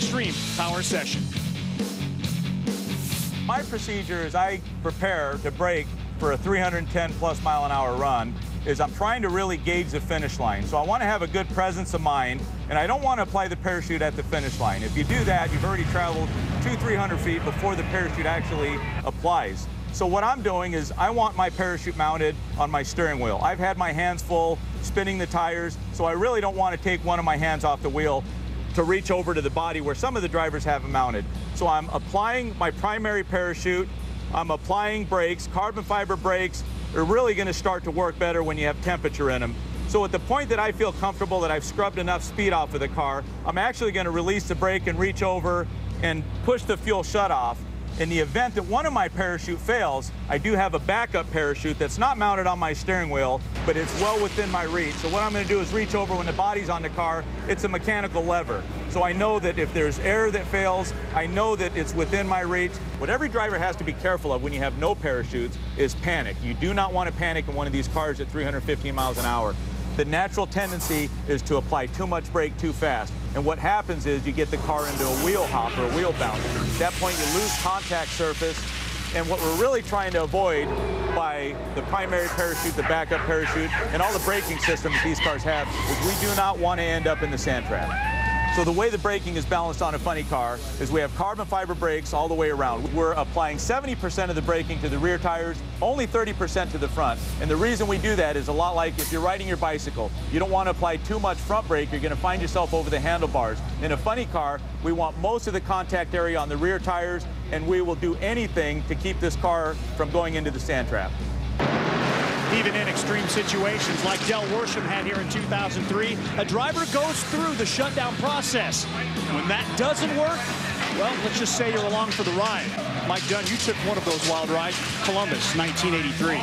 extreme power session. My procedure as I prepare to brake for a 310+ mile an hour run is I'm trying to really gauge the finish line. So I want to have a good presence of mind, and I don't want to apply the parachute at the finish line. If you do that, you've already traveled 200-300 feet before the parachute actually applies. So what I'm doing is I want my parachute mounted on my steering wheel. I've had my hands full spinning the tires, so I really don't want to take one of my hands off the wheel to reach over to the body where some of the drivers have them mounted. So I'm applying my primary parachute, I'm applying brakes, carbon fiber brakes. They're really going to start to work better when you have temperature in them. So at the point that I feel comfortable that I've scrubbed enough speed off of the car, I'm actually going to release the brake and reach over and push the fuel shutoff. In the event that one of my parachute fails, I do have a backup parachute that's not mounted on my steering wheel, but it's well within my reach. So what I'm going to do is reach over when the body's on the car. It's a mechanical lever. So I know that if there's air that fails, I know that it's within my reach. What every driver has to be careful of when you have no parachutes is panic. You do not want to panic in one of these cars at 315 miles an hour. The natural tendency is to apply too much brake too fast. And what happens is you get the car into a wheel hop or a wheel bounce. At that point, you lose contact surface. And what we're really trying to avoid by the primary parachute, the backup parachute, and all the braking systems these cars have is we do not want to end up in the sand trap. So the way the braking is balanced on a funny car is we have carbon fiber brakes all the way around. We're applying 70% of the braking to the rear tires, only 30% to the front. And the reason we do that is a lot like if you're riding your bicycle. You don't want to apply too much front brake, you're going to find yourself over the handlebars. In a funny car, we want most of the contact area on the rear tires, and we will do anything to keep this car from going into the sand trap. Even in extreme situations like Del Worsham had here in 2003, a driver goes through the shutdown process. When that doesn't work, well, let's just say you're along for the ride. Mike Dunn, you took one of those wild rides, Columbus, 1983.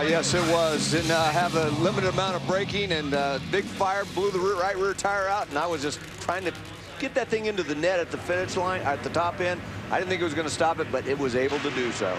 Yes, it was. Didn't have a limited amount of braking, and big fire blew the right rear tire out, and I was just trying to get that thing into the net at the finish line, at the top end. I didn't think it was going to stop it, but it was able to do so.